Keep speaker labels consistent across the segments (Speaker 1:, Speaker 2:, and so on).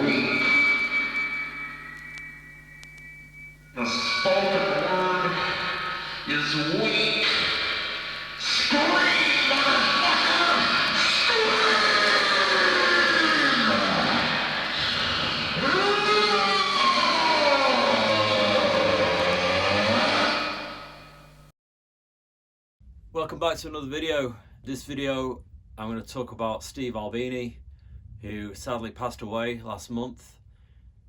Speaker 1: The spoken word is weak. Scream, motherfucker!
Speaker 2: Welcome back to another video. This video I'm going to talk about Steve Albini, who sadly passed away last month.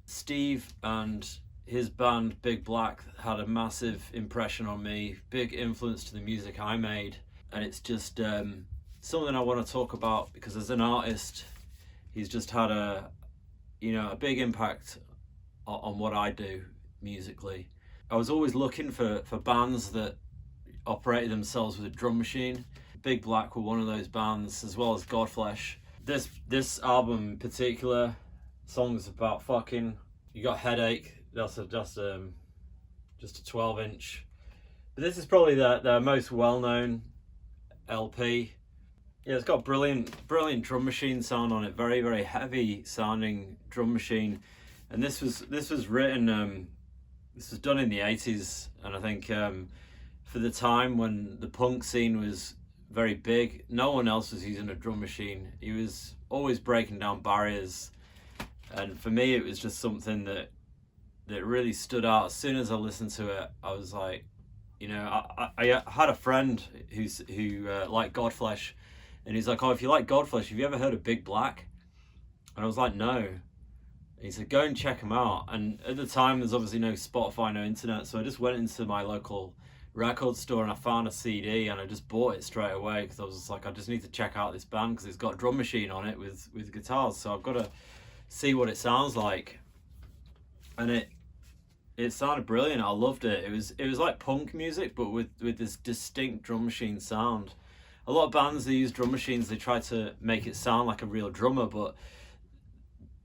Speaker 2: Steve and his band Big Black had a massive impression on me, big influence to the music I made, and it's just something I want to talk about because as an artist he's just had a big impact on what I do musically. I was always looking for bands that operated themselves with a drum machine. Big Black were one of those bands, as well as Godflesh. This album in particular, songs about fucking, You Got Headache, that's just a 12-inch. But this is probably their most well-known LP. Yeah, it's got brilliant drum machine sound on it, very, very heavy sounding drum machine. And this was written, this was done in the 80s, and I think for the time when the punk scene was very big, no one else was using a drum machine. He was always breaking down barriers, and for me it was just something that really stood out. As soon as I listened to it, I was like, I had a friend who liked Godflesh, and he's like, oh, if you like Godflesh, have you ever heard of Big Black? And I was like, no. And he said, go and check them out. And at the time there's obviously no Spotify, no internet, so I just went into my local record store and I found a CD and I just bought it straight away because I was just like, I just need to check out this band because it's got a drum machine on it with guitars, so I've got to see what it sounds like. And it sounded brilliant. I loved it. It was like punk music but with this distinct drum machine sound. A lot of bands that use drum machines, they try to make it sound like a real drummer, but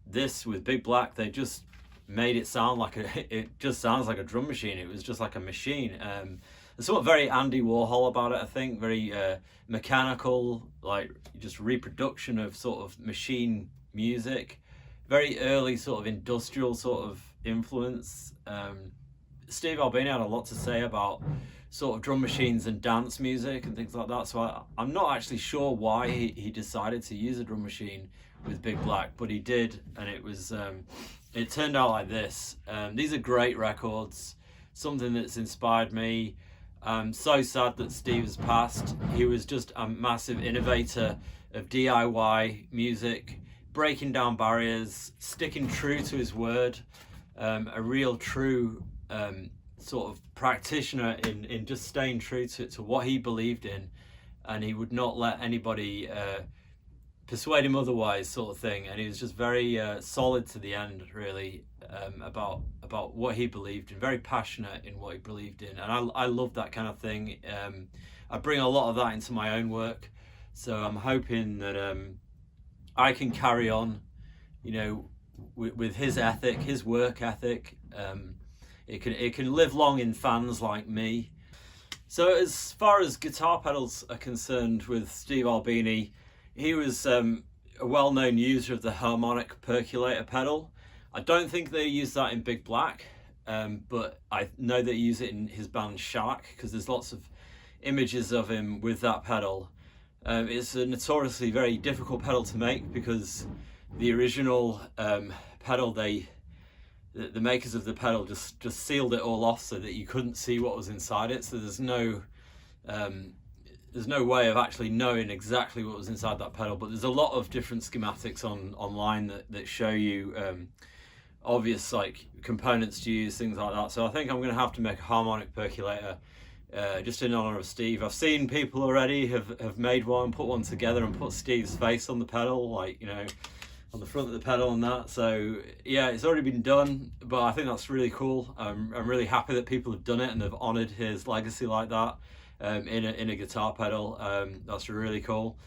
Speaker 2: this with Big Black, they just made it sound like it just sounds like a drum machine. It was just like a machine. There's something very Andy Warhol about it, I think, very mechanical, like just reproduction of sort of machine music, very early sort of industrial sort of influence. Steve Albini had a lot to say about sort of drum machines and dance music and things like that, so I'm not actually sure why he decided to use a drum machine with Big Black, but he did, and it was it turned out like this. These are great records, something that's inspired me. I'm so sad that Steve has passed. He was just a massive innovator of DIY music, breaking down barriers, sticking true to his word, a real true sort of practitioner in just staying true to what he believed in, and he would not let anybody persuade him otherwise, sort of thing. And he was just very solid to the end, really, about what he believed in, very passionate in what he believed in, and I love that kind of thing. I bring a lot of that into my own work, so I'm hoping that I can carry on, with his ethic, his work ethic. It can live long in fans like me. So as far as guitar pedals are concerned with Steve Albini, he was a well-known user of the harmonic percolator pedal. I don't think they use that in Big Black, but I know they use it in his band Shark because there's lots of images of him with that pedal. It's a notoriously very difficult pedal to make because the original pedal, the makers of the pedal just sealed it all off so that you couldn't see what was inside it. So there's no way of actually knowing exactly what was inside that pedal, but there's a lot of different schematics online that show you obvious like components to use, things like that. So I think I'm going to have to make a harmonic percolator just in honor of Steve. I've seen people already have made one, put one together and put Steve's face on the pedal, like, on the front of the pedal and that. So yeah, it's already been done, but I think that's really cool. I'm really happy that people have done it and have honored his legacy like that. In a guitar pedal. That's really cool.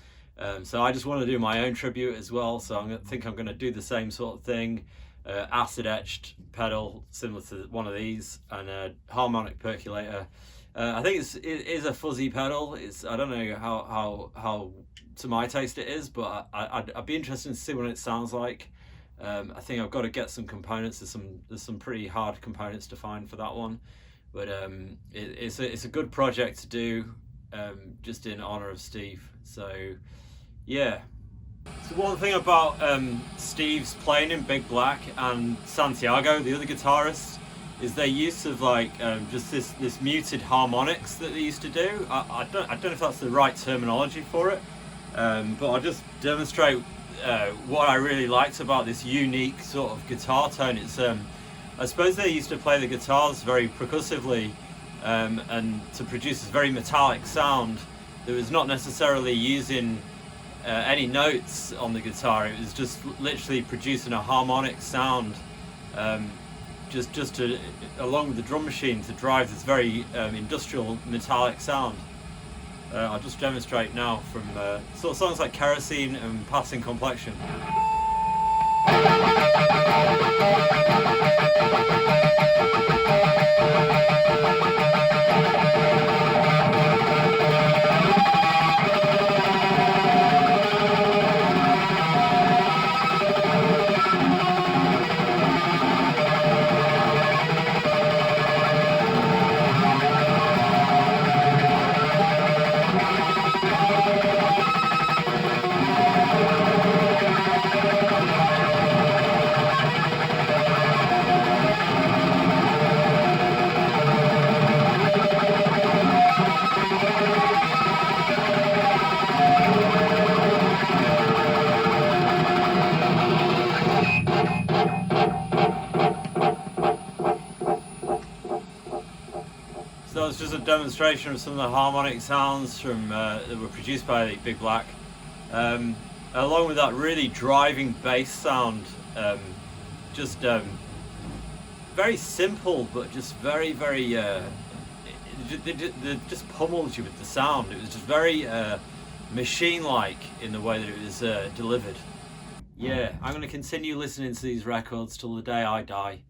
Speaker 2: So I just want to do my own tribute as well, so I think I'm going to do the same sort of thing. Acid etched pedal similar to one of these, and a harmonic percolator. I think it is a fuzzy pedal. I don't know how to my taste it is, but I'd be interested to see what it sounds like. I think I've got to get some components. There's some pretty hard components to find for that one, but it's a good project to do, just in honor of Steve. So yeah. So one thing about Steve's playing in Big Black and Santiago, the other guitarist, is their use of like just this muted harmonics that they used to do. I don't know if that's the right terminology for it, but I'll just demonstrate what I really liked about this unique sort of guitar tone. It's I suppose they used to play the guitars very percussively, and to produce this very metallic sound that was not necessarily using any notes on the guitar. It was just literally producing a harmonic sound, just to, along with the drum machine, to drive this very industrial metallic sound. I'll just demonstrate now from sort of songs like Kerosene and Passing Complexion. So that was just a demonstration of some of the harmonic sounds from that were produced by Big Black, along with that really driving bass sound. Just very simple, but just very they just pummeled you with the sound. It was just very machine-like in the way that it was delivered. Yeah, I'm going to continue listening to these records till the day I die,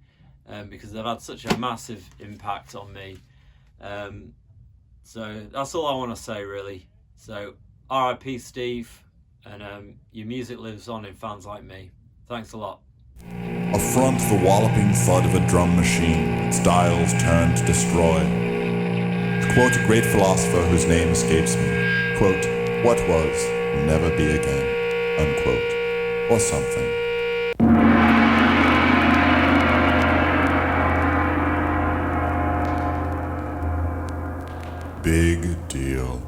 Speaker 2: because they've had such a massive impact on me. So that's all I want to say, really. So R.I.P. Steve, and your music lives on in fans like me. Thanks a lot.
Speaker 3: A front the walloping thud of a drum machine, its dials turned to destroy. To quote a great philosopher whose name escapes me, quote, "What was will never be again," unquote, or something. Big deal.